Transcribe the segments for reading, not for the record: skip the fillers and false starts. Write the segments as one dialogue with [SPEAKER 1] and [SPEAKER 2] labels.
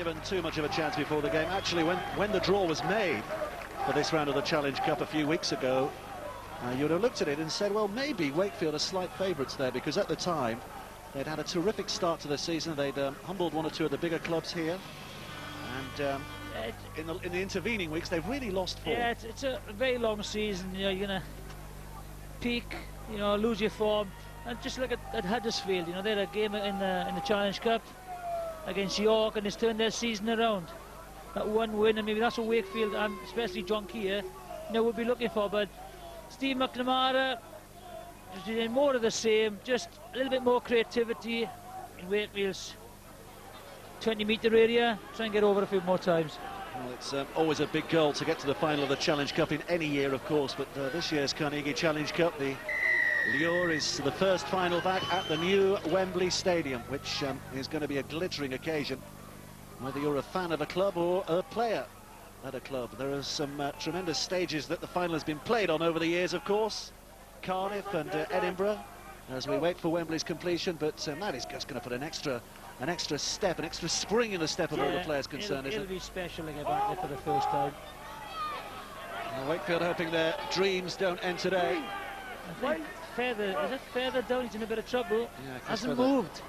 [SPEAKER 1] Given too much of a chance before the game. Actually, when the draw was made for this round of the Challenge Cup a few weeks ago, you would have looked at it and said, well, maybe Wakefield are slight favourites there, because at the time they'd had a terrific start to the season. They'd humbled one or two of the bigger clubs here, and in the intervening weeks they've really lost form.
[SPEAKER 2] Yeah, it's a very long season. You know, you're gonna peak, you know, lose your form, and just look at Huddersfield. You know, they had a game in the Challenge Cup against York, and it's turned their season around. That one win, and maybe that's what Wakefield, and especially John Keir, you know, would be looking for. But Steve McNamara just doing more of the same, just a little bit more creativity in Wakefield's 20-metre area. Try and get over a few more times.
[SPEAKER 1] Well, it's always a big goal to get to the final of the Challenge Cup in any year, of course, but this year's Carnegie Challenge Cup, the lure is the first final back at the new Wembley Stadium, which is going to be a glittering occasion, whether you're a fan of a club or a player at a club. There are some tremendous stages that the final has been played on over the years, of course. Cardiff and Edinburgh, as we wait for Wembley's completion, but that is just going to put an extra step, an extra spring in the step of all the players concerned, isn't it?
[SPEAKER 2] It'll be special to get back there for the first time.
[SPEAKER 1] Wakefield hoping their dreams don't end today.
[SPEAKER 2] I think Feather down? He's in a bit of trouble.
[SPEAKER 1] Yeah,
[SPEAKER 2] hasn't moved.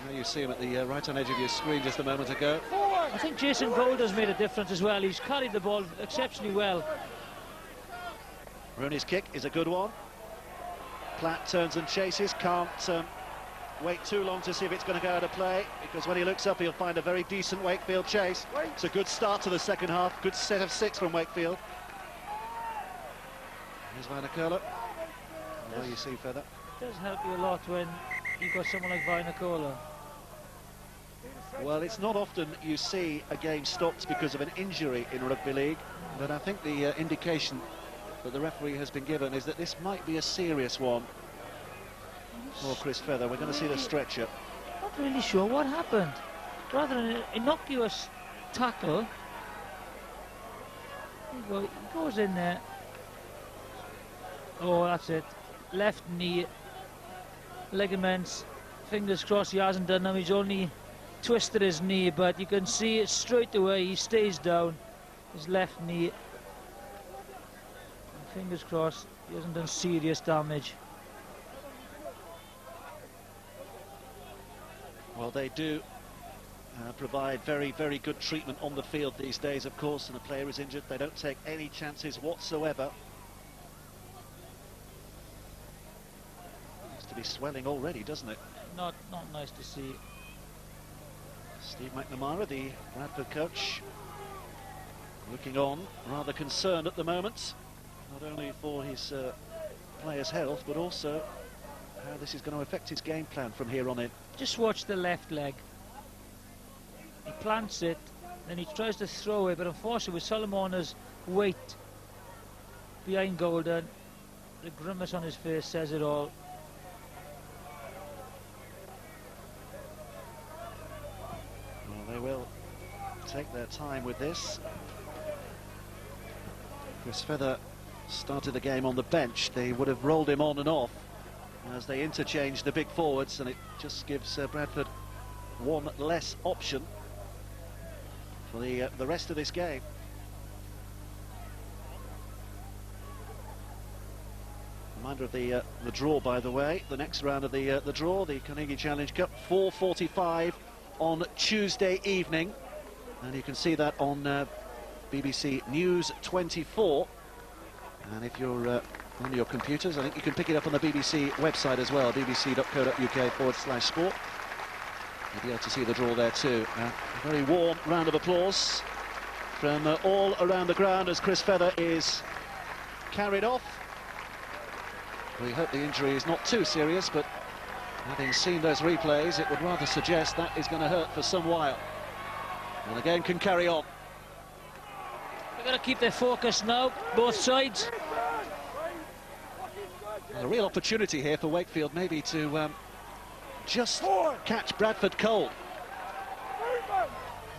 [SPEAKER 1] Now you see him at the right-hand edge of your screen just a moment ago.
[SPEAKER 2] I think Jason Golder's made a difference as well. He's carried the ball exceptionally well.
[SPEAKER 1] Rooney's kick is a good one. Platt turns and chases, can't wait too long to see if it's going to go out of play, because when he looks up he'll find a very decent Wakefield chase. It's a good start to the second half, good set of 6 from Wakefield. Here's Vinokola. Well, you see Feather.
[SPEAKER 2] It does help you a lot when you've got someone like Vinokola.
[SPEAKER 1] Well, it's not often you see a game stopped because of an injury in rugby league, but I think the indication that the referee has been given is that this might be a serious one for Chris Feather. We're going to see the stretcher.
[SPEAKER 2] Not really sure what happened. Rather than an innocuous tackle, he goes in there. Oh, that's it. Left knee, ligaments, fingers crossed he hasn't done them. He's only twisted his knee, but you can see it straight away. He stays down, his left knee. Fingers crossed he hasn't done serious damage.
[SPEAKER 1] Well, they do provide very, very good treatment on the field these days, of course, and the player is injured. They don't take any chances whatsoever. Seems to be swelling already, doesn't it?
[SPEAKER 2] Not nice to see.
[SPEAKER 1] Steve McNamara, the Bradford coach, looking on, rather concerned at the moment, not only for his players' health, but also how this is going to affect his game plan from here on in.
[SPEAKER 2] Just watch the left leg. He plants it, then he tries to throw it, but unfortunately with Solomona's weight behind Golden, the grimace on his face says it all.
[SPEAKER 1] Well, they will take their time with this. Chris Feather started the game on the bench. They would have rolled him on and off as they interchange the big forwards, and it just gives Bradford one less option for the rest of this game. Reminder of the draw, by the way. The next round of the draw, the Carnegie Challenge Cup, 4:45 on Tuesday evening, and you can see that on BBC News 24. And if you're on your computers, I think you can pick it up on the BBC website as well, bbc.co.uk/sport. You'll be able to see the draw there too. A very warm round of applause from all around the ground as Chris Feather is carried off. We hope the injury is not too serious, but having seen those replays, it would rather suggest that is going to hurt for some while. And the game can carry on.
[SPEAKER 2] They've got to keep their focus now, both sides.
[SPEAKER 1] A real opportunity here for Wakefield, maybe to just catch Bradford cold.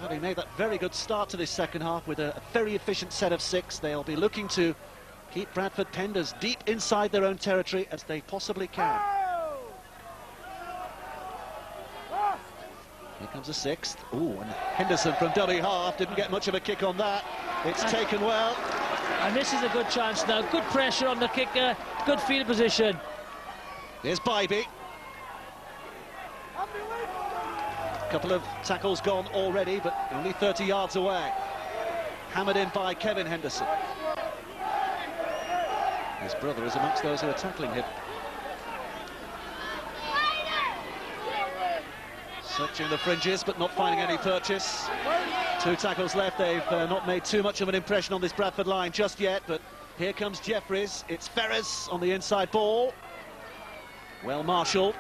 [SPEAKER 1] Having made that very good start to this second half with a very efficient set of 6, they'll be looking to keep Bradford pinned as deep inside their own territory as they possibly can. Here comes a sixth. Ooh, and Henderson from dummy half didn't get much of a kick on that. It's taken well.
[SPEAKER 2] And this is a good chance now. Good pressure on the kicker. Good field position.
[SPEAKER 1] Here's Bybee. A couple of tackles gone already, but only 30 yards away. Hammered in by Kevin Henderson. His brother is amongst those who are tackling him. Searching the fringes, but not finding any purchase. 2 tackles left. They've not made too much of an impression on this Bradford line just yet, but here comes Jeffries. It's Ferris on the inside ball. Well marshalled.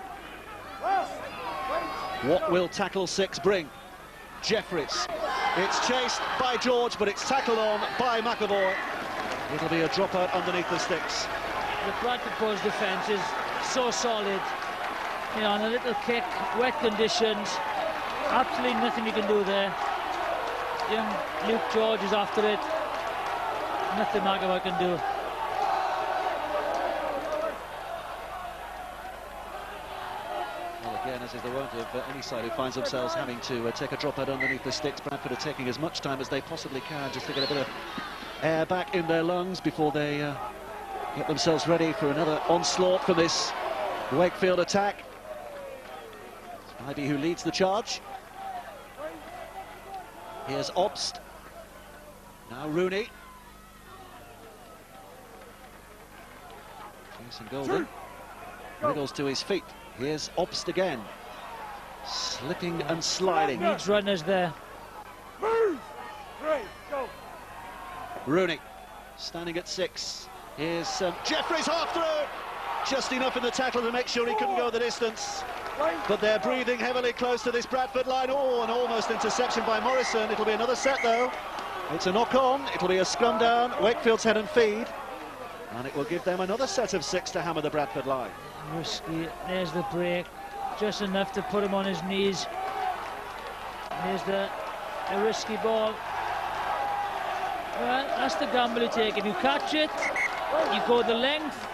[SPEAKER 1] What will tackle 6 bring? Jeffries. It's chased by George, but it's tackled on by McAvoy. It'll be a dropout underneath the sticks.
[SPEAKER 2] The Bradford Boys defence is so solid. You know, on a little kick, wet conditions, absolutely nothing you can do there. Young Luke George is after it. Nothing McAvoy can do.
[SPEAKER 1] Well, again, as is the wont of any side who finds themselves having to take a dropout underneath the sticks, Bradford are taking as much time as they possibly can just to get a bit of air back in their lungs before they get themselves ready for another onslaught from this Wakefield attack. Bybee who leads the charge. Here's Obst. Now Rooney. Jason Golden wriggles to his feet. Here's Obst again. Slipping and sliding.
[SPEAKER 2] Needs runners there.
[SPEAKER 3] Move! 3, go!
[SPEAKER 1] Rooney standing at 6. Here's Jeffries half through. Just enough in the tackle to make sure he couldn't go the distance. But they're breathing heavily close to this Bradford line. Oh, an almost interception by Morrison. It'll be another set, though. It's a knock-on. It'll be a scrum down. Wakefield's head and feed. And it will give them another set of 6 to hammer the Bradford line.
[SPEAKER 2] Risky. There's the break. Just enough to put him on his knees. There's the risky ball. Well, that's the gamble you take. If you catch it, you go the length.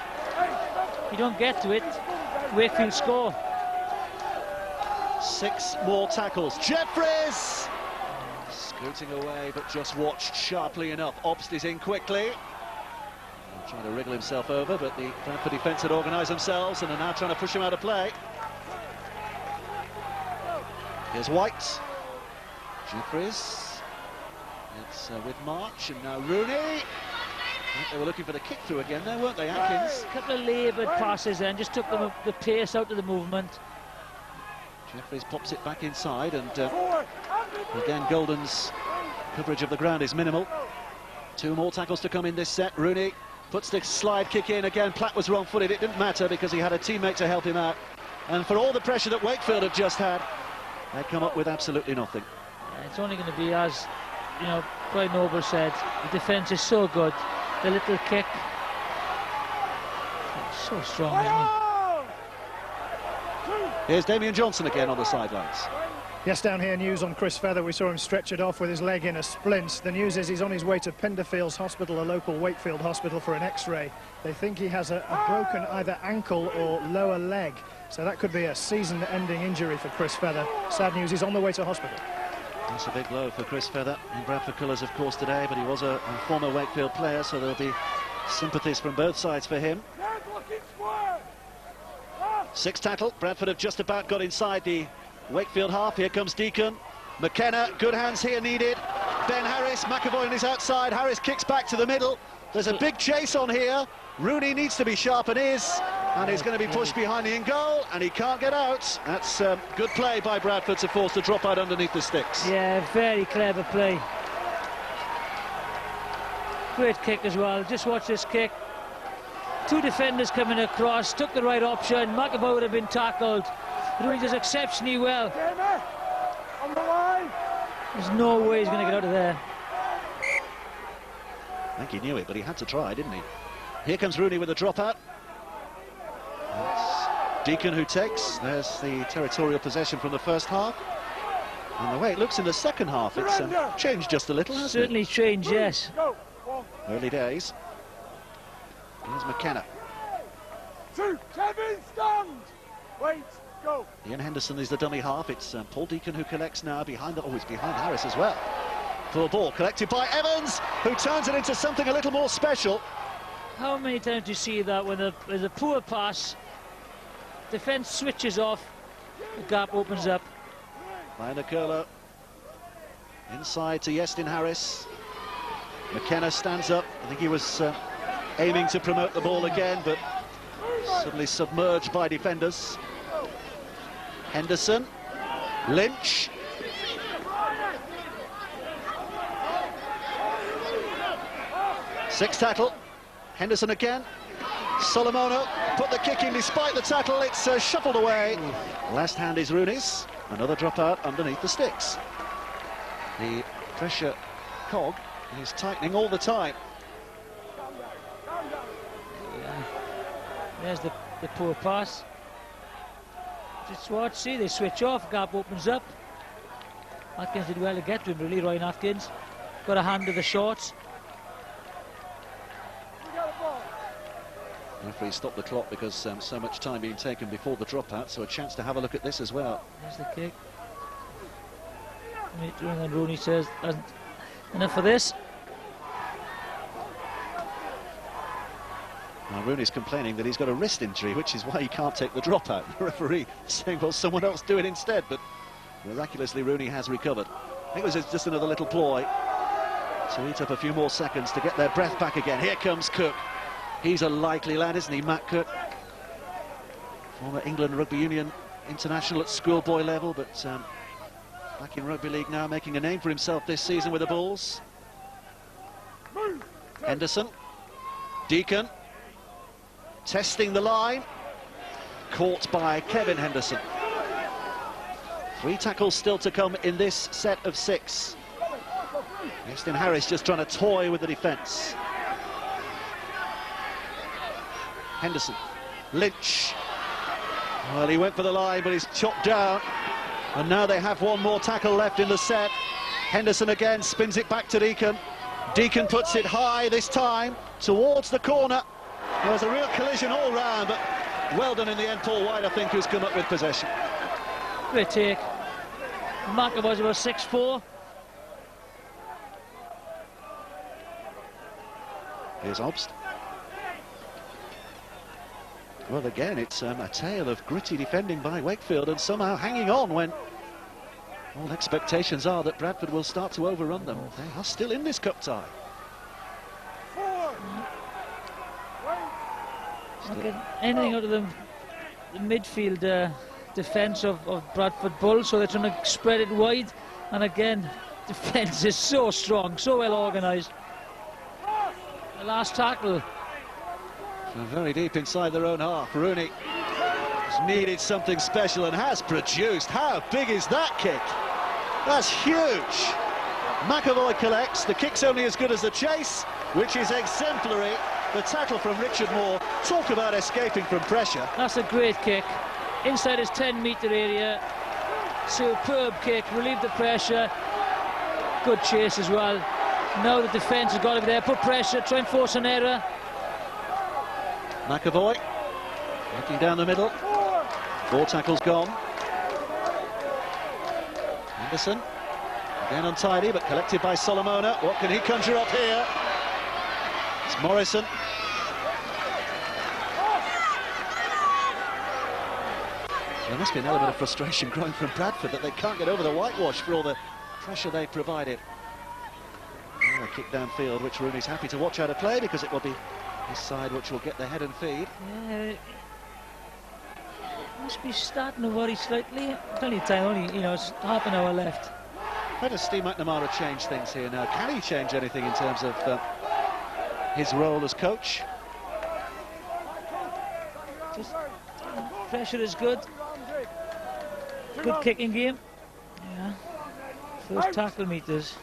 [SPEAKER 2] You don't get to it. Wakefield score.
[SPEAKER 1] 6 more tackles. Jeffries! Scooting away, but just watched sharply enough. Obst is in quickly. Trying to wriggle himself over, but the Bradford defence had organised themselves and are now trying to push him out of play. Here's White. Jeffries. It's with March, and now Rooney. They were looking for the kick through again there, weren't they, Atkins?
[SPEAKER 2] A couple of laboured passes then, just took them the pace out of the movement.
[SPEAKER 1] Jeffries pops it back inside, and again Golden's coverage of the ground is minimal. 2 more tackles to come in this set. Rooney puts the slide kick in again. Platt was wrong-footed. It didn't matter because he had a teammate to help him out. And for all the pressure that Wakefield had just had, they come up with absolutely nothing.
[SPEAKER 2] It's only going to be, as you know, Brian Noble said, the defence is so good. The little kick, it's so strong, isn't he?
[SPEAKER 1] Here's Damien Johnson again on the sidelines.
[SPEAKER 4] Yes, down here, news on Chris Feather. We saw him stretchered off with his leg in a splint. The news is he's on his way to Penderfields Hospital, a local Wakefield hospital, for an X-ray. They think he has a broken either ankle or lower leg. So that could be a season-ending injury for Chris Feather. Sad news, he's on the way to hospital.
[SPEAKER 1] That's a big blow for Chris Feather in Bradford colours, of course, today, but he was a former Wakefield player, so there'll be sympathies from both sides for him. 6 tackle. Bradford have just about got inside the Wakefield half. Here comes Deacon. McKenna, good hands here needed. Ben Harris, McAvoy on his outside. Harris kicks back to the middle. There's a big chase on here. Rooney needs to be sharp and is. And he's going to be pushed behind the in goal, and he can't get out. That's good play by Bradford to force the drop out underneath the sticks.
[SPEAKER 2] Yeah, very clever play. Great kick as well. Just watch this kick. 2 defenders coming across, took the right option. McAvoy would have been tackled. Rooney does exceptionally well.
[SPEAKER 3] On the line.
[SPEAKER 2] There's no way he's going to get out of there.
[SPEAKER 1] I think he knew it, but he had to try, didn't he? Here comes Rooney with a dropout. It's Deacon who takes. There's the territorial possession from the first half. And the way it looks in the second half, it's changed just a little, hasn't
[SPEAKER 2] Certainly changed, yes.
[SPEAKER 3] Go.
[SPEAKER 1] it? Early days. Here's McKenna.
[SPEAKER 3] 2, Kevin, stand! Wait. Go.
[SPEAKER 1] Ian Henderson is the dummy half. It's Paul Deacon who collects now behind the... Oh, he's behind Harris as well. Full ball collected by Evans, who turns it into something a little more special.
[SPEAKER 2] How many times do you see that when there's a poor pass, defence switches off, the gap opens up?
[SPEAKER 1] By Nicolo. Inside to Iestyn Harris. McKenna stands up. I think he was aiming to promote the ball again, but suddenly submerged by defenders. Henderson. Lynch. Six tackle. Henderson again. Solomono put the kick in despite the tackle. It's shuffled away. Last hand is Rooney's. Another dropout underneath the sticks. The pressure cog is tightening all the time.
[SPEAKER 2] Yeah. There's the poor pass. Just watch, see, they switch off, gap opens up. Atkins did well to get to him, really, Ryan Atkins. Got a hand to the shorts.
[SPEAKER 1] The referee stopped the clock because so much time being taken before the dropout, so a chance to have a look at this as well.
[SPEAKER 2] There's the kick. And then Rooney says, enough for this.
[SPEAKER 1] Now Rooney's complaining that he's got a wrist injury, which is why he can't take the dropout. The referee saying, well, someone else do it instead, but miraculously Rooney has recovered. I think it was just another little ploy to eat up a few more seconds to get their breath back again. Here comes Cook. He's a likely lad, isn't he, Matt Cook? Former England Rugby Union international at schoolboy level, but back in rugby league now, making a name for himself this season with the Bulls. Henderson. Deacon. Testing the line. Caught by Kevin Henderson. 3 tackles still to come in this set of 6. Iestyn Harris just trying to toy with the defence. Henderson. Lynch. Well, he went for the line, but he's chopped down. And now they have one more tackle left in the set. Henderson again spins it back to Deacon. Deacon puts it high this time towards the corner. There was a real collision all round, but well done in the end. Paul White, I think, who's come up with possession.
[SPEAKER 2] Great take. Marker was about 6'4".
[SPEAKER 1] Here's Obst. Well, again, it's a tale of gritty defending by Wakefield and somehow hanging on when all expectations are that Bradford will start to overrun them. They are still in this cup tie.
[SPEAKER 2] Not getting anything out of the midfield defence of Bradford Bulls, so they're trying to spread it wide. And again, defence is so strong, so well organised. The last tackle.
[SPEAKER 1] Very deep inside their own half. Rooney has needed something special and has produced. How big is that kick? That's huge. McAvoy collects. The kick's only as good as the chase, which is exemplary. The tackle from Richard Moore. Talk about escaping from pressure.
[SPEAKER 2] That's a great kick. Inside his 10-metre area. Superb kick. Relieved the pressure. Good chase as well. Now the defence has got to be there. Put pressure. Try and force an error.
[SPEAKER 1] McAvoy looking down the middle. 4 tackles gone. Henderson again untidy, but collected by Solomona. What can he conjure up here? It's Morrison. There must be an element of frustration growing from Bradford that they can't get over the whitewash for all the pressure they provided. A kick downfield, which Rooney's happy to watch how to play because it will be his side which will get the head and feed.
[SPEAKER 2] Yeah, must be starting to worry slightly. Plenty of time, only, you know, it's half an hour left.
[SPEAKER 1] How does Steve McNamara change things here now? Can he change anything in terms of his role as coach?
[SPEAKER 2] Just, pressure is good. Good kicking game. Yeah. First tackle meters.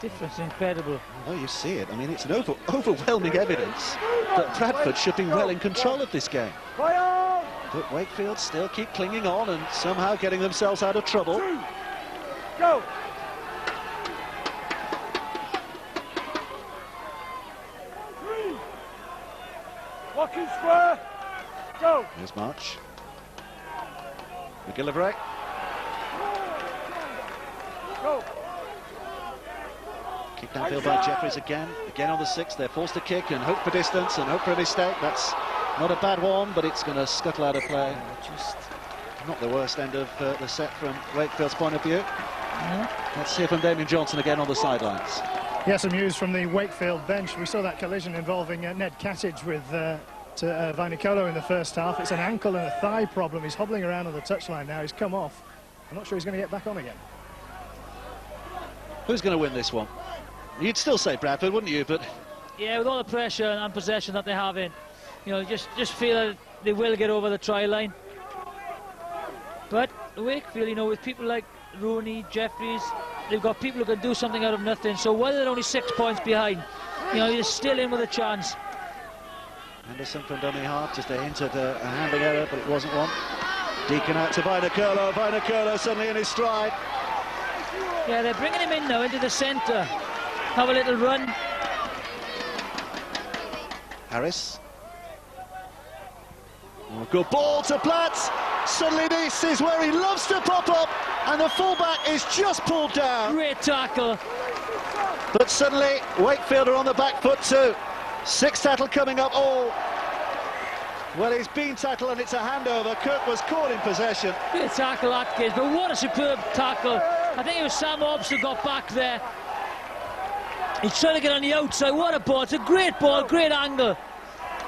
[SPEAKER 2] Difference incredible.
[SPEAKER 1] Oh, you see it. I mean, it's an overwhelming evidence that Bradford should be well in control of this game. But Wakefield still keep clinging on and somehow getting themselves out of trouble.
[SPEAKER 3] Go! Walking square. Go!
[SPEAKER 1] Here's March. McGillivray.
[SPEAKER 3] Go.
[SPEAKER 1] Kicked downfield by Jeffries again on the 6th. They're forced to kick and hope for distance and hope for a mistake. That's not a bad one, but it's going to scuttle out of play. Just not the worst end of the set from Wakefield's point of view.
[SPEAKER 2] Yeah.
[SPEAKER 1] Let's hear from Damien Johnson again on the sidelines.
[SPEAKER 4] Yes, some news from the Wakefield bench. We saw that collision involving Ned Cattage with Vainicolo in the first half. It's an ankle and a thigh problem. He's hobbling around on the touchline now. He's come off. I'm not sure he's going to get back on again.
[SPEAKER 1] Who's going to win this one? You'd still say Bradford, wouldn't you? But
[SPEAKER 2] Yeah, with all the pressure and possession that they have in, you know, just feel that they will get over the try line. But Wakefield, you know, with people like Rooney, Jeffries, they've got people who can do something out of nothing. So while they're only 6 points behind, you know, you're still in with a chance.
[SPEAKER 1] Anderson from dummy half, just a hint at a handling error, but it wasn't one. Deacon out to Vainicolo. Vainicolo suddenly in his stride.
[SPEAKER 2] Yeah, they're bringing him in now into the centre. Have a little run.
[SPEAKER 1] Harris. Oh, good ball to Platt. Suddenly this is where he loves to pop up, and the fullback is just pulled down.
[SPEAKER 2] Great tackle.
[SPEAKER 1] But suddenly Wakefield are on the back foot too. 6th tackle coming up. Oh, well, he's been tackled and it's a handover. Kirk was caught in possession.
[SPEAKER 2] Great tackle, Atkins, but what a superb tackle. I think it was Sam Hobbs who got back there. He's trying to get on the outside. What a ball. It's a great ball, great angle.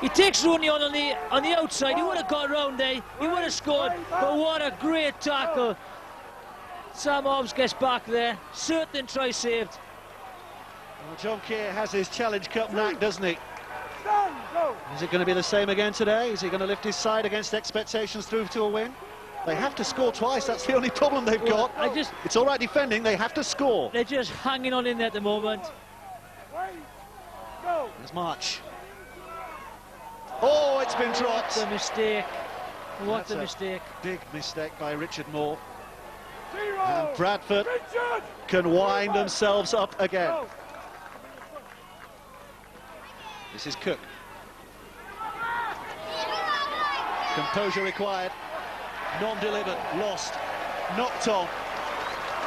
[SPEAKER 2] He takes Rooney on the outside. He would have got round there. He would have scored. But what a great tackle. Sam Hobbs gets back there. Certain try saved.
[SPEAKER 1] Well, John Keir has his Challenge Cup knack, doesn't he?
[SPEAKER 3] Stand, go.
[SPEAKER 1] Is it going to be the same again today? Is he going to lift his side against expectations through to a win? They have to score twice. That's the only problem they've got. It's all right defending. They have to score.
[SPEAKER 2] They're just hanging on in there at the moment.
[SPEAKER 3] Wait. Go.
[SPEAKER 1] There's March. Oh, it's been dropped.
[SPEAKER 2] What a mistake. What
[SPEAKER 1] That's
[SPEAKER 2] a mistake.
[SPEAKER 1] Big mistake by Richard Moore.
[SPEAKER 3] 0.
[SPEAKER 1] And Bradford
[SPEAKER 3] Richard.
[SPEAKER 1] can wind themselves up again.
[SPEAKER 3] Go.
[SPEAKER 1] This is Cook. Composure required. Non-delivered. Lost. Knocked on.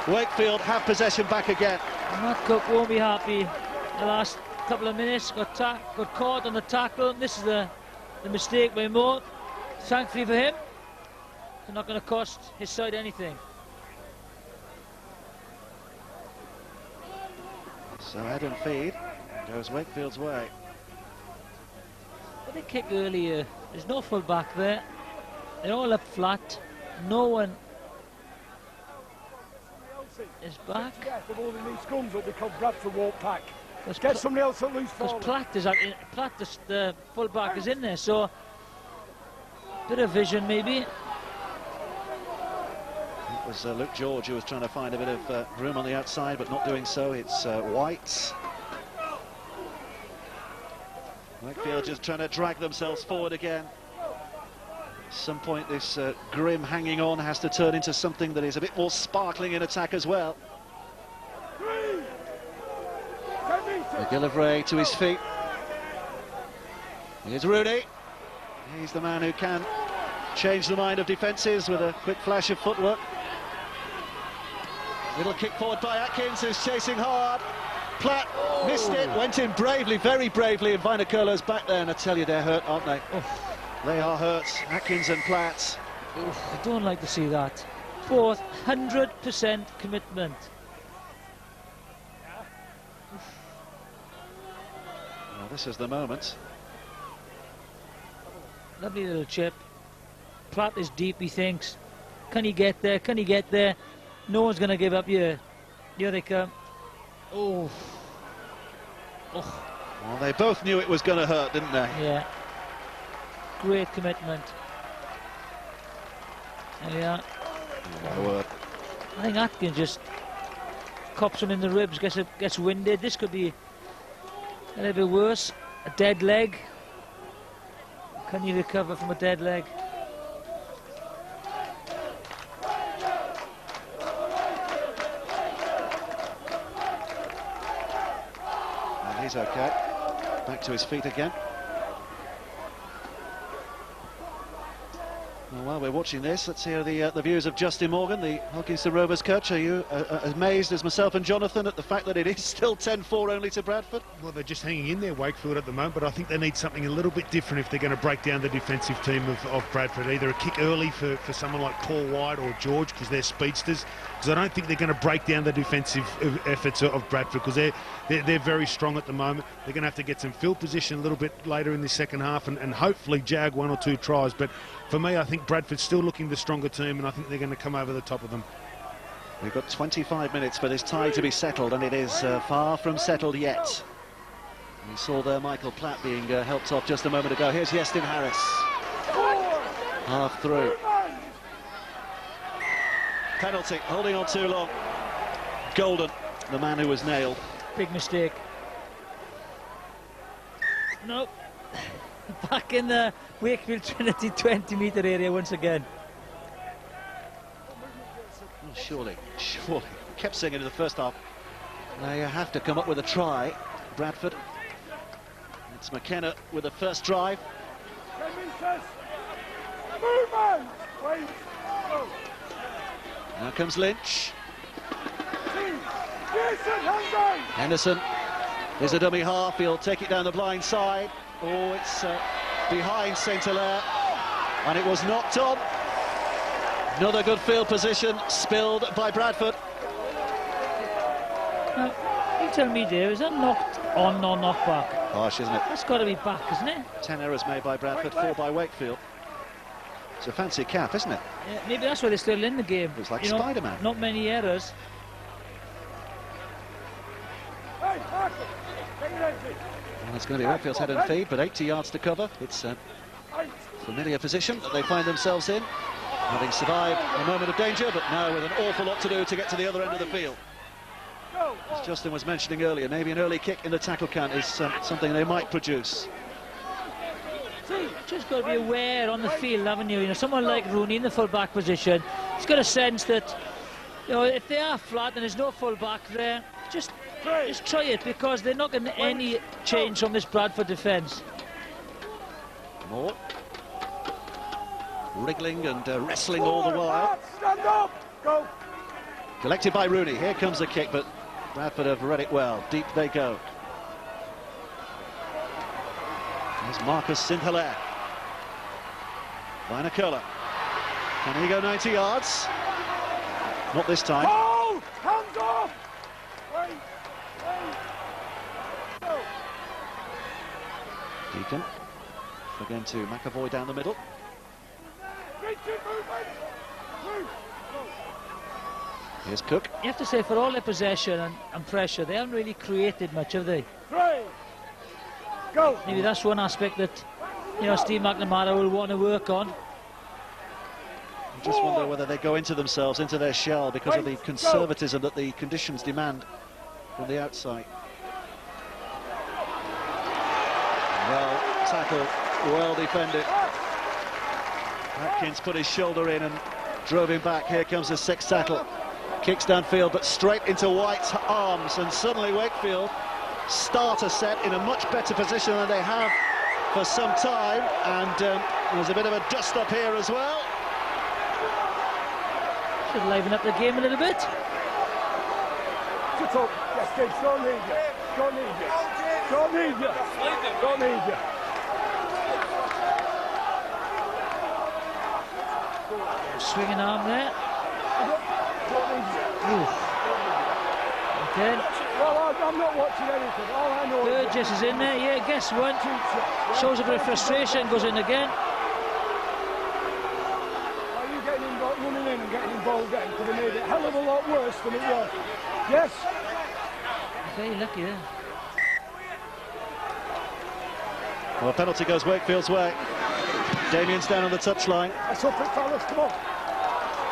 [SPEAKER 1] Wakefield have possession back again.
[SPEAKER 2] Matt Cook won't be happy. The last couple of minutes got caught on the tackle. This is the mistake by Moore. Thankfully for him, it's not going to cost his side anything.
[SPEAKER 1] So head and feed goes Wakefield's way.
[SPEAKER 2] But they kick earlier. There's no full back there. They're all up flat. No one is back.
[SPEAKER 3] Yeah, the ball in these scrums will become Bradford won't pack.
[SPEAKER 2] Because
[SPEAKER 3] Get somebody else at loose
[SPEAKER 2] Because
[SPEAKER 3] forward.
[SPEAKER 2] Platt, the full back is in there, so bit of vision maybe.
[SPEAKER 1] It was Luke George who was trying to find a bit of room on the outside, but not doing so. It's White. Wakefield just trying to drag themselves forward again. At some point this grim hanging on has to turn into something that is a bit more sparkling in attack as well.
[SPEAKER 3] 3. 10 meters.
[SPEAKER 1] McGillivray to his feet. Here's Rooney. He's the man who can change the mind of defences with a quick flash of footwork. Little kick forward by Atkins, who's chasing hard. Platt missed it, went in bravely, very bravely, and Vainicolo's back there, and I tell you, they're hurt, aren't they? They are hurt, Atkins and Platt.
[SPEAKER 2] I don't like to see that. Both 100% commitment.
[SPEAKER 1] Well, this is the moment.
[SPEAKER 2] Lovely little chip. Platt is deep, he thinks. Can he get there? Can he get there? No one's going to give up here. Here they come. Oh.
[SPEAKER 1] Well, they both knew it was going to hurt, didn't they?
[SPEAKER 2] Yeah. Great commitment. There we are.
[SPEAKER 1] My word.
[SPEAKER 2] I think Atkins just cops him in the ribs, gets winded. This could be a little bit worse. A dead leg. Can you recover from a dead leg?
[SPEAKER 1] And he's okay. Back to his feet again. Well, Well, while we're watching this, let's hear the views of Justin Morgan, the Hodkinson Rovers coach. Are you amazed as myself and Jonathan at the fact that it is still 10-4 only to Bradford?
[SPEAKER 5] Well, they're just hanging in there, Wakefield, at the moment, but I think they need something a little bit different if they're going to break down the defensive team of Bradford. Either a kick early for someone like Paul White or George, because they're speedsters, because I don't think they're going to break down the defensive efforts of Bradford, because they're very strong at the moment. They're going to have to get some field position a little bit later in the second half and hopefully jag 1 or 2 tries. But for me, I think Bradford's still looking the stronger team, and I think they're going to come over the top of them.
[SPEAKER 1] We've got 25 minutes for this tie to be settled, and it is far from settled yet. We saw there Michael Platt being helped off just a moment ago. Here's Yestin Harris. Half through. Penalty, holding on too long. Golden, the man who was nailed.
[SPEAKER 2] Big mistake. Nope. Back in the Wakefield Trinity 20-metre area once again.
[SPEAKER 1] Oh, surely. Kept saying it in the first half. Now you have to come up with a try, Bradford. It's McKenna with the first drive.
[SPEAKER 3] Movement! Wait! Go!
[SPEAKER 1] Now comes Lynch.
[SPEAKER 3] Yes,
[SPEAKER 1] Henderson is a dummy half. He'll take it down the blind side. Oh, it's behind St. Hilaire, and it was knocked on. Another good field position spilled by Bradford.
[SPEAKER 2] Now, you tell me, Dave, is that knocked on or knocked back?
[SPEAKER 1] Harsh, isn't it?
[SPEAKER 2] That's got to be back, isn't it?
[SPEAKER 1] 10 errors made by Bradford, 4 by Wakefield. It's a fancy cap, isn't it?
[SPEAKER 2] Yeah, maybe that's why they're still in the game.
[SPEAKER 1] It's like
[SPEAKER 2] You know,
[SPEAKER 1] Spider-Man.
[SPEAKER 2] Not many errors.
[SPEAKER 3] Hey, Parker! Take it empty!
[SPEAKER 1] Well, it's going to be Wakefield's head and feed, but 80 yards to cover. It's a familiar position that they find themselves in, having survived a moment of danger, but now with an awful lot to do to get to the other end of the field. As Justin was mentioning earlier, maybe an early kick in the tackle count is something they might produce.
[SPEAKER 2] Just got to be aware on the field, haven't you? You know, someone like Rooney in the full-back position, he's got a sense that, you know, if they are flat and there's no full-back there, just try it, because they're not getting any change from this Bradford defence.
[SPEAKER 1] Moore. Wriggling and wrestling all the while.
[SPEAKER 3] Stand up! Go!
[SPEAKER 1] Collected by Rooney. Here comes the kick, but Bradford have read it well. Deep they go. There's Marcus St. Hilaire. Vinocola. Can he go 90 yards? Not this time.
[SPEAKER 3] Hold! Hands off! Wait! Go!
[SPEAKER 1] Deacon. Again to McAvoy down the middle.
[SPEAKER 3] Reach it, movement! Move!
[SPEAKER 1] Here's Cook.
[SPEAKER 2] You have to say, for all their possession and pressure, they haven't really created much, have they?
[SPEAKER 3] 3! Go!
[SPEAKER 2] Maybe that's one aspect that, you know, Steve McNamara will want to work on.
[SPEAKER 1] I just wonder whether they go into themselves, into their shell, because of the conservatism that the conditions demand from the outside. Well tackled, well defended. Atkins put his shoulder in and drove him back. Here comes the sixth tackle. Kicks downfield, but straight into White's arms, and suddenly Wakefield start a set in a much better position than they have for some time, and there's a bit of a dust up here as well.
[SPEAKER 2] Should liven up the game a little bit.
[SPEAKER 3] Sit up! Yes, kids, don't need you! Don't need you! Don't need you! Don't need you!
[SPEAKER 2] Swinging arm there.
[SPEAKER 3] Don't need you!
[SPEAKER 2] Ooh. Again.
[SPEAKER 3] Well, I'm not watching anything. All I know is...
[SPEAKER 2] Burgess is in there. Yeah, guess what? Shows a bit of frustration, goes in again.
[SPEAKER 3] Are you getting involved, running in and getting involved then? Could have made it a hell of a lot worse than it was. Yes?
[SPEAKER 2] Very lucky there.
[SPEAKER 1] Well, a penalty goes Wakefield's way. Damien's down on the touchline.
[SPEAKER 3] That's up it, fellas. Come on.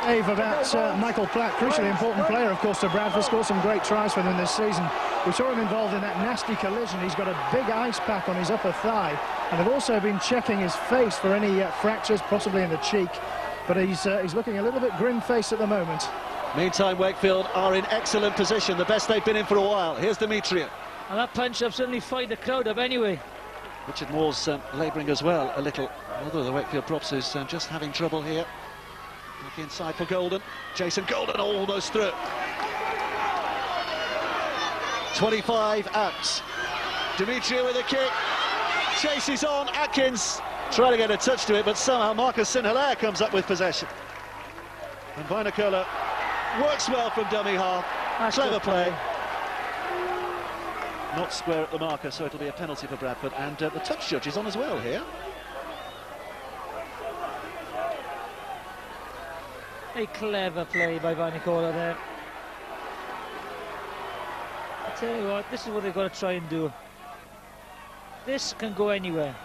[SPEAKER 4] Dave, about Michael Platt, crucially important player, of course, to Bradford. Scored some great tries for them this season. We saw him involved in that nasty collision. He's got a big ice pack on his upper thigh, and they've also been checking his face for any fractures, possibly in the cheek. But he's looking a little bit grim-faced at the moment.
[SPEAKER 1] Meantime, Wakefield are in excellent position, the best they've been in for a while. Here's Demetriou.
[SPEAKER 2] And that punch-up suddenly fired the crowd up anyway.
[SPEAKER 1] Richard Moore's labouring as well a little. Although the Wakefield props is just having trouble here. Back inside for Golden. Jason Golden almost through. 25 out. Demetrio with a kick. Chases on. Atkins trying to get a touch to it, but somehow Marcus St-Hilaire comes up with possession. And Vinokola works well from dummy half. Clever play. Not square at the marker, so it'll be a penalty for Bradford. And the touch judge is on as well here.
[SPEAKER 2] A clever play by Vinokola there. I tell you what, this is what they've got to try and do. This can go anywhere.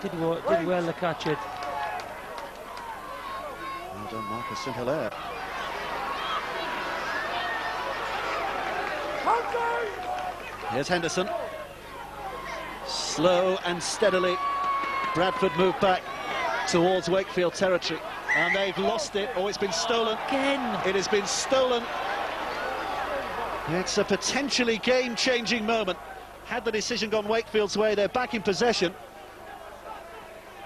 [SPEAKER 2] Did well to catch it.
[SPEAKER 1] Well done, Marcus St-Hilaire. Here's Henderson. Slow and steadily, Bradford move back towards Wakefield territory. And they've lost it. Oh, it's been stolen.
[SPEAKER 2] Again.
[SPEAKER 1] It has been stolen. It's a potentially game-changing moment. Had the decision gone Wakefield's way, they're back in possession.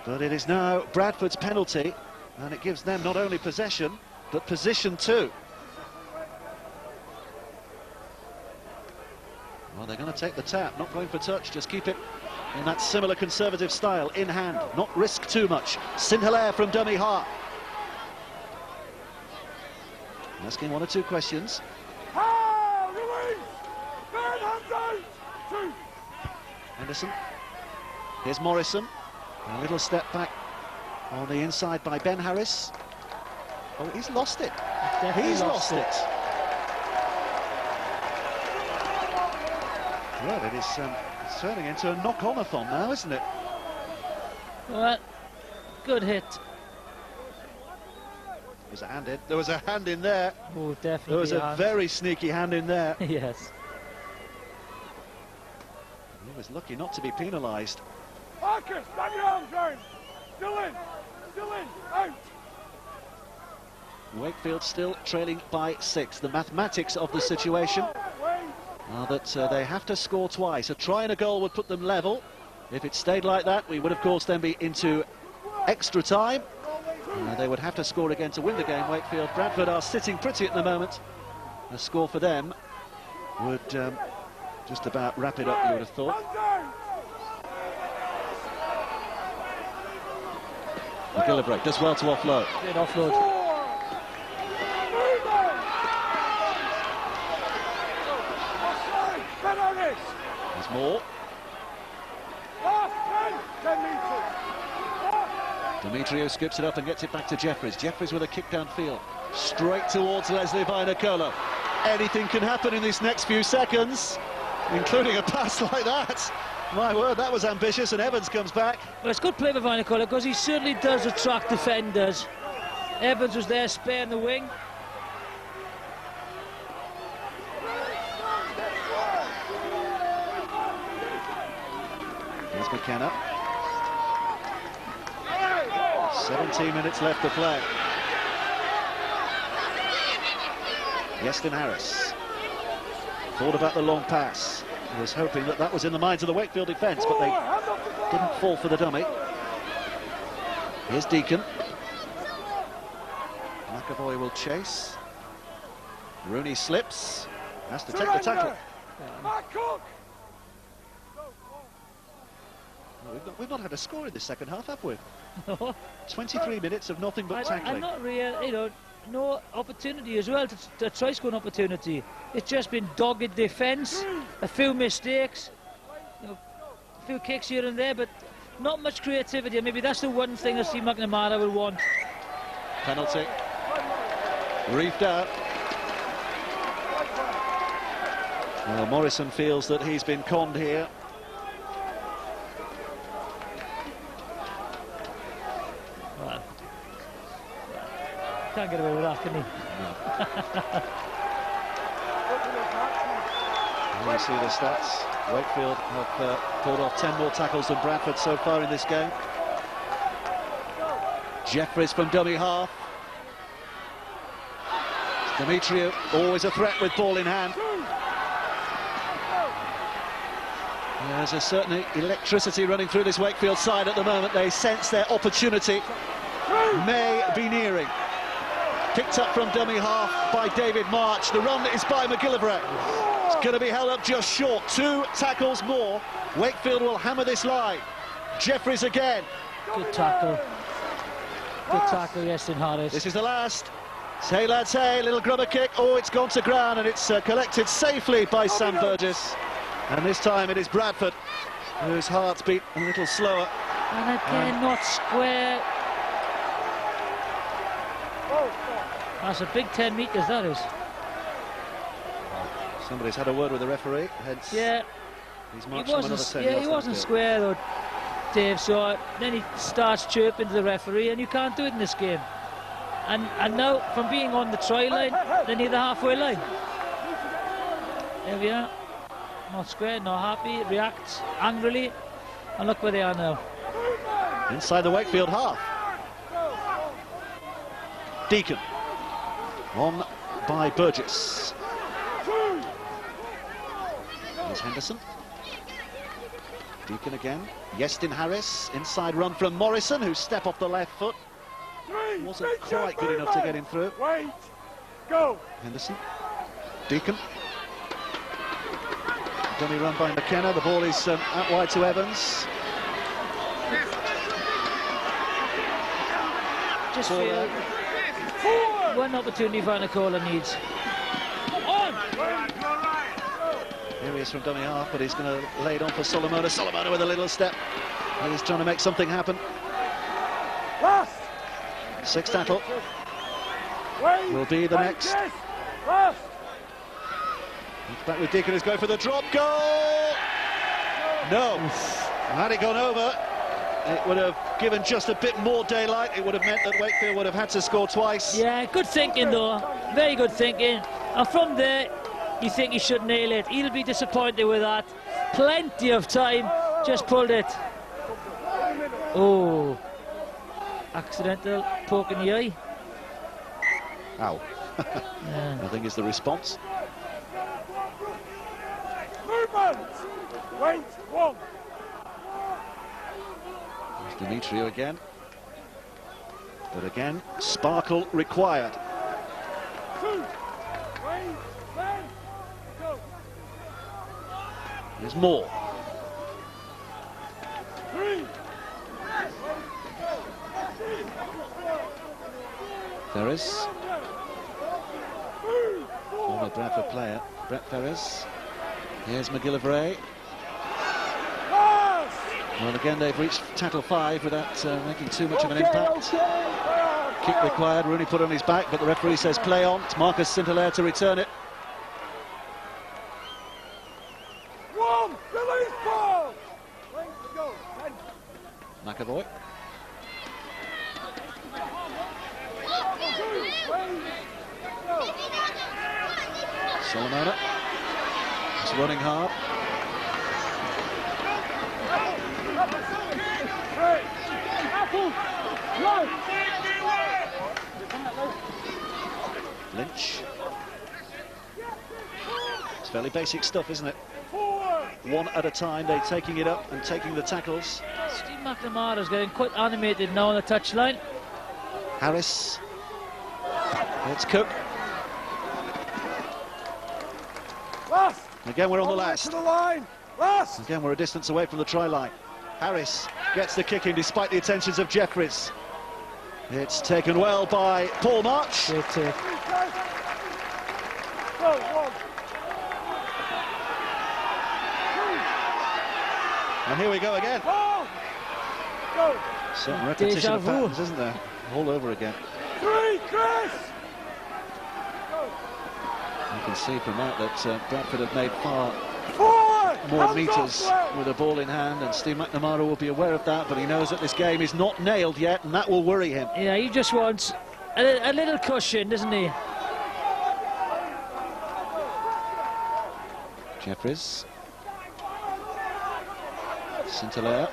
[SPEAKER 1] But it is now Bradford's penalty, and it gives them not only possession, but position too. Well, they're going to take the tap, not going for touch, just keep it in that similar conservative style, in hand, not risk too much. St-Hilaire from dummy half. Asking one or two questions. Henderson. Here's Morrison. A little step back on the inside by Ben Harris. Oh, he's lost it. He's lost it. Well, it is it's turning into a knock-on-a-thon now, isn't it?
[SPEAKER 2] Well, good hit.
[SPEAKER 1] There's a hand in. There was a hand in there.
[SPEAKER 2] Oh, definitely.
[SPEAKER 1] There was a very sneaky hand in there.
[SPEAKER 2] Yes.
[SPEAKER 1] He was lucky not to be penalised.
[SPEAKER 3] Marcus, stand your arms round. Still in, out.
[SPEAKER 1] Wakefield still trailing by 6. The mathematics of the situation are that they have to score twice. A try and a goal would put them level. If it stayed like that, we would of course then be into extra time. They would have to score again to win the game. Wakefield, Bradford are sitting pretty at the moment. A score for them would just about wrap it up, you would have thought. McGillivray does well to offload.
[SPEAKER 2] Good offload.
[SPEAKER 1] There's more. Demetrio skips it up and gets it back to Jeffries. Jeffries with a kick downfield. Straight towards Leslie Vinokola. Anything can happen in these next few seconds, including a pass like that. My word, that was ambitious, and Evans comes back.
[SPEAKER 2] Well, it's good play by Vinokola because he certainly does attract defenders. Evans was there sparing the wing.
[SPEAKER 1] Here's McKenna. 17 minutes left to play. Yeston Harris thought about the long pass. He was hoping that that was in the minds of the Wakefield defence, but they didn't fall for the dummy. Here's Deacon. McAvoy will chase. Rooney slips. Has to take the tackle. We've not had a score in the second half, have we?
[SPEAKER 2] No.
[SPEAKER 1] 23 minutes of nothing but tackling.
[SPEAKER 2] And not real, you know, no opportunity as well to try scoring opportunity. It's just been dogged defence, a few mistakes, you know, a few kicks here and there, but not much creativity. And maybe that's the one thing that Steve McNamara will want.
[SPEAKER 1] Penalty. Reefed out. Well, Morrison feels that he's been conned here.
[SPEAKER 2] Well, can't get away with that, can he?
[SPEAKER 1] No. You see the stats. Wakefield have pulled off 10 more tackles than Bradford so far in this game. Jeffries from dummy half. Demetrio, always a threat with ball in hand. There's a certain electricity running through this Wakefield side at the moment. They sense their opportunity may be nearing. Picked up from dummy half by David March. The run is by McGillivray. It's going to be held up just short. 2 tackles more. Wakefield will hammer this line. Jeffries again.
[SPEAKER 2] Good tackle. Good tackle, Weston Harris.
[SPEAKER 1] This is the last. Say, lads, hey, little grubber kick. Oh, it's gone to ground, and it's collected safely by Sam Burgess. And this time it is Bradford, whose heart's beat a little slower.
[SPEAKER 2] And again, not square. That's a big 10 metres, that is.
[SPEAKER 1] Somebody's had a word with the referee, hence
[SPEAKER 2] Yeah.
[SPEAKER 1] he's
[SPEAKER 2] He
[SPEAKER 1] marched him another 10 yards.
[SPEAKER 2] he wasn't square, though, Dave. So then he starts chirping to the referee, and you can't do it in this game. And now, from being on the try line, they're near the halfway line. There we are. Not square, not happy, reacts angrily, and look where they are now.
[SPEAKER 1] Inside the Wakefield half. Deacon. On by Burgess. Here's Henderson. Deacon again. Yestin Harris. Inside run from Morrison, who step off the left foot. Wasn't quite good enough to get him through.
[SPEAKER 3] Wait, go.
[SPEAKER 1] Henderson. Deacon. Dummy run by McKenna. The ball is out wide to Evans.
[SPEAKER 2] Just feel one opportunity for Nicola needs. On!
[SPEAKER 1] Here he is from dummy half, but he's going to lay it on for Solomona. Solomona with a little step. He's trying to make something happen.
[SPEAKER 3] Last.
[SPEAKER 1] 6th tackle will be the next.
[SPEAKER 3] Last.
[SPEAKER 1] He's back with Deacon, who's going for the drop goal. No. Had it gone over, it would have given just a bit more daylight. It would have meant that Wakefield would have had to score twice.
[SPEAKER 2] Yeah, good thinking though. Very good thinking. And from there, you think he should nail it. He'll be disappointed with that. Plenty of time, just pulled it. Oh. Accidental poke in the eye.
[SPEAKER 1] Ow.
[SPEAKER 2] Yeah.
[SPEAKER 1] I think is the response.
[SPEAKER 3] Movement. Wait, 1.
[SPEAKER 1] There's Demetriou again. But again, sparkle required.
[SPEAKER 3] 2. Wait, then. Go.
[SPEAKER 1] There's more.
[SPEAKER 3] 3.
[SPEAKER 1] Ferris. Former Bradford player, Brett Ferris. Here's McGillivray. Well, again, they've reached tackle 5 without making too much of an impact. Kick required, Rooney put on his back, but the referee says play on. It's Marcus St-Hilaire to return it.
[SPEAKER 3] 1. Release ball. Let's go. 10.
[SPEAKER 1] McAvoy. Solomona. He's running hard. Lynch. It's fairly basic stuff, isn't it? One at a time, they're taking it up and taking the tackles.
[SPEAKER 2] Steve McNamara's getting quite animated now on the touchline.
[SPEAKER 1] Harris. It's Cook.
[SPEAKER 3] Last.
[SPEAKER 1] Again, we're on the
[SPEAKER 3] All way
[SPEAKER 1] last.
[SPEAKER 3] to the line. Last.
[SPEAKER 1] Again, we're a distance away from the try line. Harris gets the kick in despite the attentions of Jeffries. It's taken well by Paul March.
[SPEAKER 2] Great take.
[SPEAKER 3] Go, 1.
[SPEAKER 1] And here we go again.
[SPEAKER 3] Ball. Go.
[SPEAKER 1] Certain repetition
[SPEAKER 2] Deja
[SPEAKER 1] of
[SPEAKER 2] vu.
[SPEAKER 1] patterns, isn't there? All over again.
[SPEAKER 3] 3, Chris.
[SPEAKER 1] You can see from that Bradford have made far
[SPEAKER 3] 4.
[SPEAKER 1] more
[SPEAKER 3] Hands
[SPEAKER 1] metres
[SPEAKER 3] off,
[SPEAKER 1] with a ball in hand, and Steve McNamara will be aware of that, but he knows that this game is not nailed yet, and that will worry him.
[SPEAKER 2] Yeah, he just wants a little cushion, doesn't he?
[SPEAKER 1] Jeffries. St-Hilaire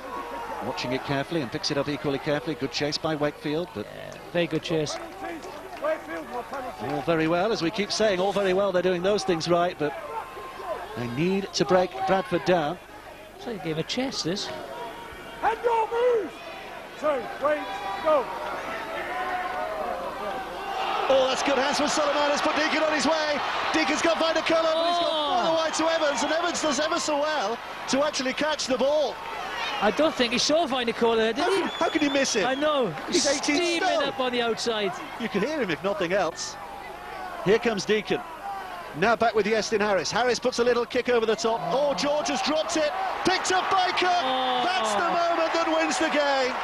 [SPEAKER 1] watching it carefully and picks it up equally carefully. Good chase by Wakefield, but
[SPEAKER 2] Very good chase.
[SPEAKER 3] Wakefield, more penalty.
[SPEAKER 1] all very well, as we keep saying, all very well, they're doing those things right, but they need to break Bradford down.
[SPEAKER 2] It's like a game of chess, this.
[SPEAKER 3] Head go, move! 2, wait, go!
[SPEAKER 1] Oh, that's good hands from Solomon. Has put Deacon on his way. Deacon's got Van der Cullen, but he's gone all the way to Evans, and Evans does ever so well to actually catch the ball.
[SPEAKER 2] I don't think he saw Van der Cullen there, did he?
[SPEAKER 1] How can you miss him?
[SPEAKER 2] I know.
[SPEAKER 1] He's 18
[SPEAKER 2] steaming
[SPEAKER 1] stone.
[SPEAKER 2] up on the outside.
[SPEAKER 1] You can hear him if nothing else. Here comes Deacon. Now back with Iestyn Harris. Harris puts a little kick over the top. Oh, George has dropped it. Picked up by Cook. That's the moment that wins the game.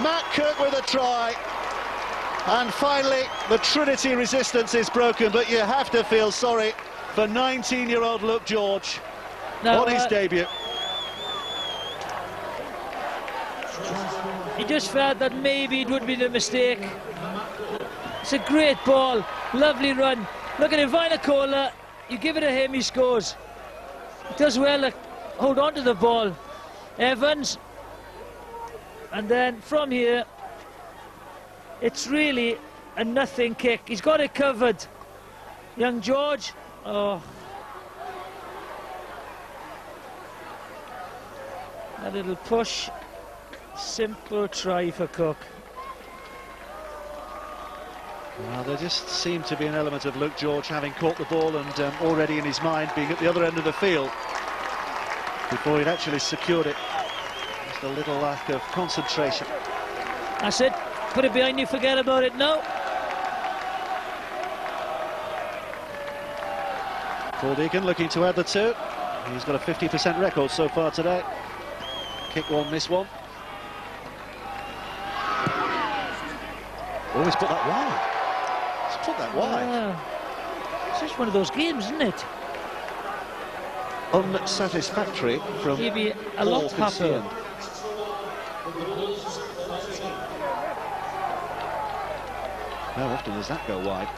[SPEAKER 1] Matt Cook with a try. And finally, the Trinity resistance is broken, but you have to feel sorry for 19-year-old Luke George on his debut.
[SPEAKER 2] He just felt that maybe it would be the mistake. It's a great ball, lovely run. Look at him, Van der Cullen. You give it to him, he scores. He does well to hold on to the ball. Evans. And then from here, it's really a nothing kick. He's got it covered. Young George. Oh. A little push. Simple try for Cook.
[SPEAKER 1] Well, there just seemed to be an element of Luke George having caught the ball and already in his mind being at the other end of the field before he'd actually secured it. Just a little lack of concentration.
[SPEAKER 2] That's it. Put it behind you, forget about it. No.
[SPEAKER 1] Paul Deacon looking to add the 2. He's got a 50% record so far today. Kick one, miss one. Oh, he's put that wide. He's put that wide.
[SPEAKER 2] It's just one of those games, isn't it?
[SPEAKER 1] Unsatisfactory from
[SPEAKER 2] He'd be a
[SPEAKER 1] all
[SPEAKER 2] lot happier.
[SPEAKER 1] concerned. How often does that go wide?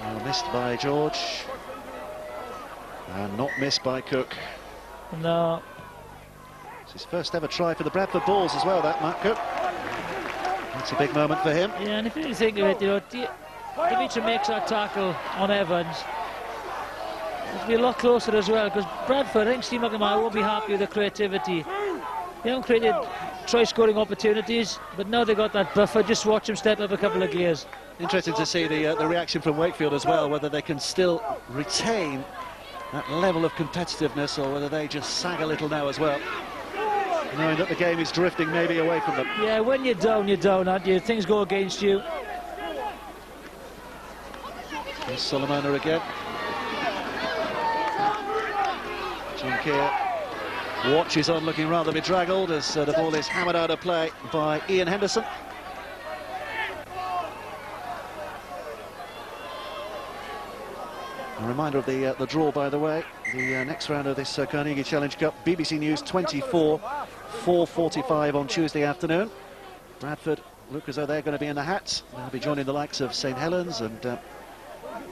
[SPEAKER 1] Well, missed by George. And not missed by Cook.
[SPEAKER 2] No.
[SPEAKER 1] It's his first ever try for the Bradford Bulls as well, that Matt Cook. That's a big moment for him.
[SPEAKER 2] Yeah, and if you think of it, you know, Dimitri makes that tackle on Evans. It'll be a lot closer as well, because Bradford, I think Steve McNamara won't be happy with the creativity. They haven't created try-scoring opportunities, but now they've got that buffer. Just watch them step up a couple of gears.
[SPEAKER 1] Interesting to see the reaction from Wakefield as well, whether they can still retain that level of competitiveness or whether they just sag a little now as well, knowing that the game is drifting maybe away from them.
[SPEAKER 2] Yeah, when you're down, aren't you? Things go against you.
[SPEAKER 1] Here's Solomona again. Jim Keir watches on, looking rather bedraggled as the ball is hammered out of play by Ian Henderson. A reminder of the draw, by the way. The next round of this Carnegie Challenge Cup, BBC News 24, 4:45 on Tuesday afternoon. Bradford look as though they're going to be in the hat. They'll be joining the likes of St Helens, and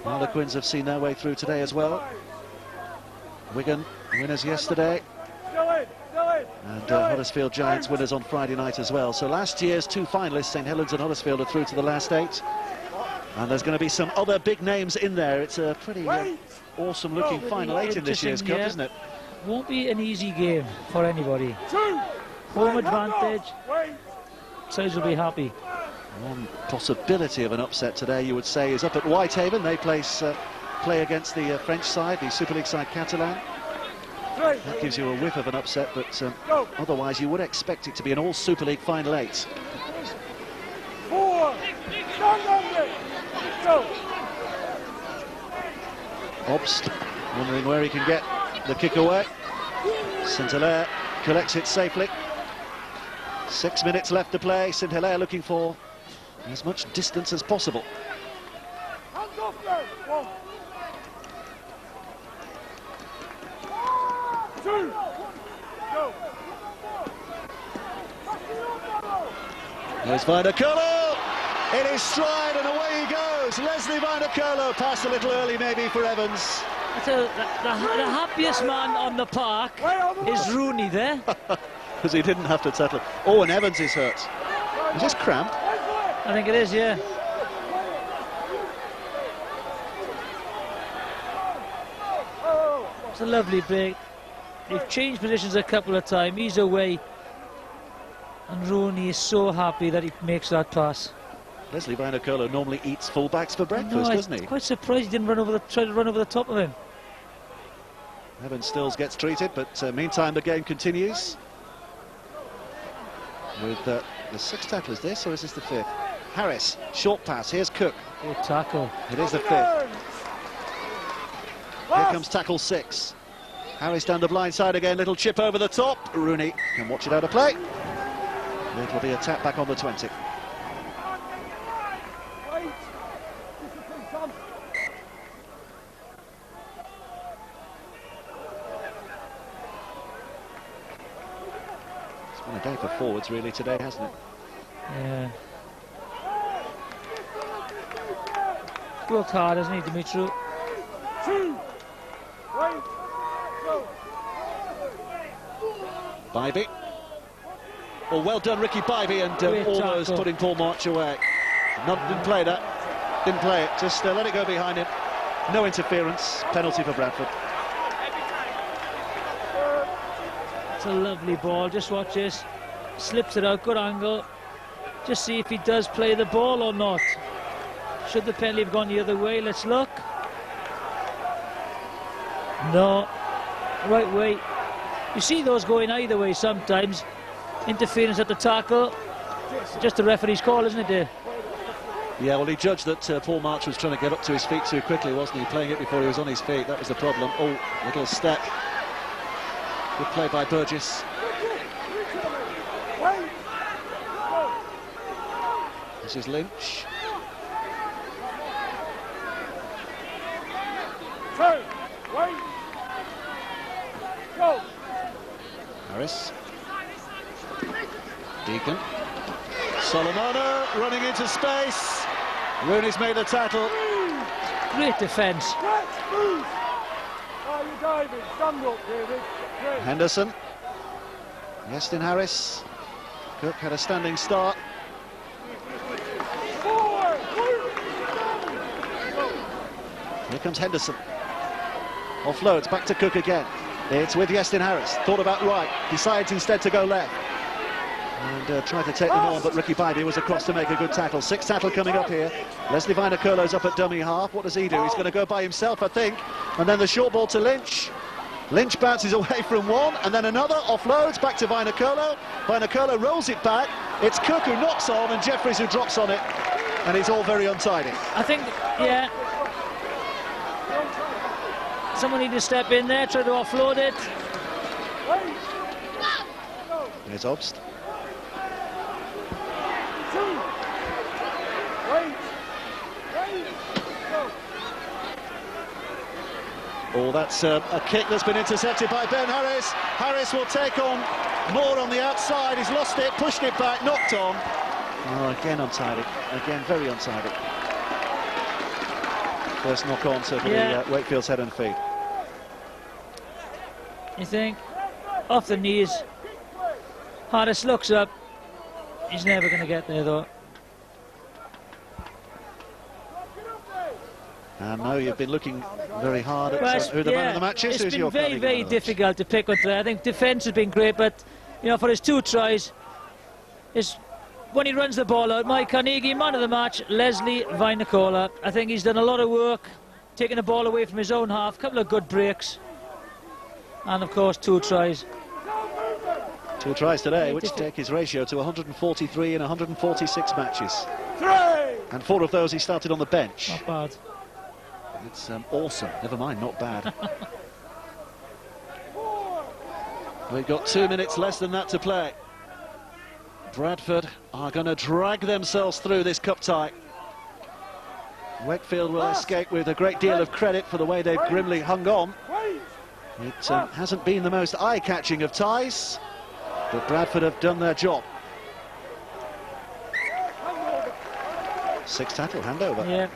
[SPEAKER 1] Harlequins have seen their way through today as well. Wigan winners yesterday, and Huddersfield Giants winners on Friday night as well. So last year's 2 finalists, St Helens and Huddersfield, are through to the last 8. And there's going to be some other big names in there. It's a pretty awesome looking final 8 in this year's cup, isn't it?
[SPEAKER 2] Won't be an easy game for anybody. Home advantage. Sides will be happy.
[SPEAKER 1] One possibility of an upset today, you would say, is up at Whitehaven. They play against the French side, the Super League side Catalan. That gives you a whiff of an upset, but otherwise you would expect it to be an all Super League final 8.
[SPEAKER 3] 4, stand on it. Go.
[SPEAKER 1] Obst wondering where he can get the kick away. St-Hilaire collects it safely. 6 minutes left to play. St-Hilaire looking for as much distance as possible.
[SPEAKER 3] Hands off there. 1, 2, go.
[SPEAKER 1] There's Van der Cullen in his stride, and away he goes. Leslie Van der Cullen passed a little early maybe for Evans.
[SPEAKER 2] The happiest man on the park is Rooney there.
[SPEAKER 1] Because he didn't have to tackle. Oh, and Evans is hurt. Is this cramp?
[SPEAKER 2] I think it is, yeah. It's a lovely break. They've changed positions a couple of times. He's away. And Rooney is so happy that he makes that pass.
[SPEAKER 1] Leslie Vinokola normally eats fullbacks for breakfast,
[SPEAKER 2] No,
[SPEAKER 1] doesn't he?
[SPEAKER 2] I'm quite surprised he didn't try to run over the top of him.
[SPEAKER 1] Evan Stills gets treated, but meantime the game continues. With the sixth tackle, is this, or is this the fifth? Harris, short pass, here's Cook.
[SPEAKER 2] Good tackle.
[SPEAKER 1] It is the fifth. Here comes tackle 6. Harris down the blind side again, little chip over the top. Rooney can watch it out of play. It'll be a tap back on the 20. It's been a day for forwards really today, hasn't it?
[SPEAKER 2] Yeah. Worked hard, hasn't he, Dimitri?
[SPEAKER 1] Bybee. Oh, well done, Ricky Bybee, and almost
[SPEAKER 2] tackle.
[SPEAKER 1] putting Paul March away. Didn't play that. Didn't play it. Just let it go behind him. No interference. Penalty for Bradford.
[SPEAKER 2] It's a lovely ball. Just watch this. Slips it out. Good angle. Just see if he does play the ball or not. Should the penalty have gone the other way? Let's look. No. Right way. You see those going either way sometimes. Interference at the tackle. Just the referee's call, isn't it, Dave?
[SPEAKER 1] Yeah, well, he judged that Paul March was trying to get up to his feet too quickly, wasn't he? Playing it before he was on his feet. That was the problem. Oh, little step. Good play by Burgess. This is Lynch. Harris. Deacon. Solomona running into space. Rooney's made the tackle.
[SPEAKER 2] Great defence.
[SPEAKER 1] Henderson. Weston Harris. Cook had a standing start. Here comes Henderson. Offloads back to Cook again. It's with Weston Harris. Thought about right. Decides instead to go left. And tried to take them on, but Ricky Bybee was across to make a good tackle. Sixth tackle coming up here. Leslie Vinokola up at dummy half. What does he do? He's going to go by himself, I think. And then the short ball to Lynch. Lynch bounces away from one, and then another. Offloads back to Vinokola. Vinokola rolls it back. It's Cook who knocks on, and Jeffries who drops on it. And it's all very untidy.
[SPEAKER 2] I think, yeah. Someone need to step in there, try to offload it.
[SPEAKER 1] Here's Obst. Oh, that's a kick that's been intercepted by Ben Harris. Harris will take on Moore on the outside. He's lost it, pushed it back, knocked on. Oh, again untidy. Again, very untidy. First knock on to the Wakefield's head and feet.
[SPEAKER 2] You think? Off the knees. Harris looks up. He's never going to get there, though.
[SPEAKER 1] And now you've been looking very hard at who the man of the match is.
[SPEAKER 2] It's been very, very difficult to pick one today. I think defence has been great, but you know, for his 2 tries, when he runs the ball out, Mike Carnegie, man of the match, Leslie Vinokola. I think he's done a lot of work, taking the ball away from his own half, a couple of good breaks, and of course 2 tries.
[SPEAKER 1] 2 tries today, which take his ratio to 143 in 146 matches. And 4 of those he started on the bench.
[SPEAKER 2] Not bad.
[SPEAKER 1] It's awesome, never mind, not bad. We've got 2 minutes less than that to play. Bradford are going to drag themselves through this cup tie. Wakefield will escape with a great deal of credit for the way they've grimly hung on. It hasn't been the most eye-catching of ties, but Bradford have done their job. 6th tackle, handover.
[SPEAKER 2] Yeah.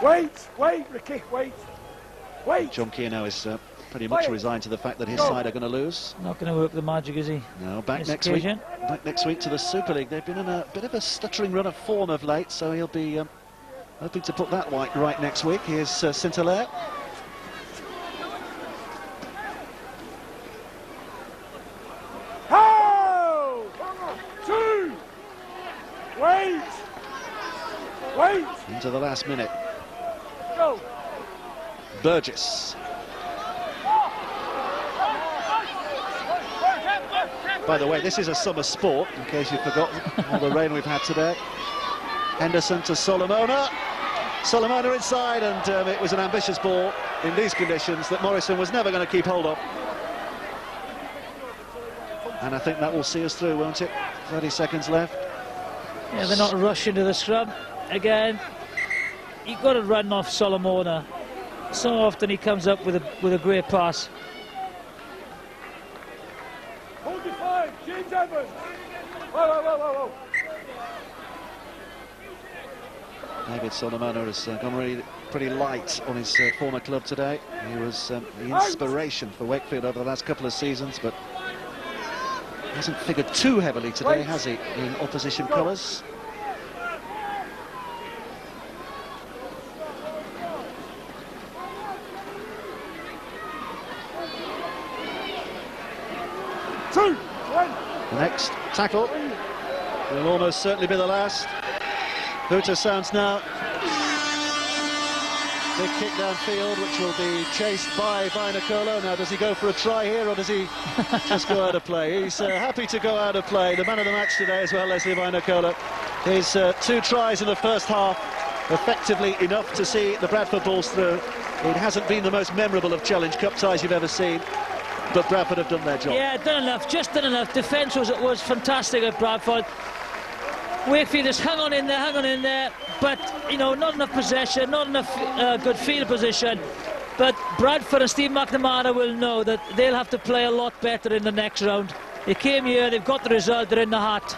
[SPEAKER 3] Wait, Ricky, wait.
[SPEAKER 1] John Keir now is pretty much resigned to the fact that his side are going to lose.
[SPEAKER 2] Not going to work the magic, is he?
[SPEAKER 1] No, back next week to the Super League. They've been in a bit of a stuttering run of form of late, so he'll be hoping to put that right next week. Here's St-Hilaire.
[SPEAKER 3] Wait! Wait!
[SPEAKER 1] Into the last minute.
[SPEAKER 3] Go!
[SPEAKER 1] Burgess. By the way, this is a summer sport, in case you've forgotten all the rain we've had today. Henderson to Solomona. Solomona inside, and it was an ambitious ball in these conditions that Morrison was never going to keep hold of. And I think that will see us through, won't it? 30 seconds left.
[SPEAKER 2] Yeah, they're not rushing to the scrum. Again, you've got to run off Solomona. So often he comes up with a great pass.
[SPEAKER 3] Hold your fire, James Evans! Whoa, whoa, whoa, whoa, whoa!
[SPEAKER 1] David Solomona has gone really pretty light on his former club today. He was the inspiration for Wakefield over the last couple of seasons, but hasn't figured too heavily today, has he, in opposition colours? The next tackle will almost certainly be the last. Hooter sounds now. Big kick downfield, which will be chased by Vainikolo. Now, does he go for a try here, or does he just go out of play? He's happy to go out of play. The man of the match today as well, Leslie Vainikolo. His 2 tries in the first half, effectively enough to see the Bradford balls through. It hasn't been the most memorable of Challenge Cup ties you've ever seen, but Bradford have done their job.
[SPEAKER 2] Yeah, done enough, just done enough. Defence was fantastic at Bradford. Wakefield has hung on in there, but, you know, not enough possession, not enough good field position. But Bradford and Steve McNamara will know that they'll have to play a lot better in the next round. They came here, they've got the result, they're in the hat.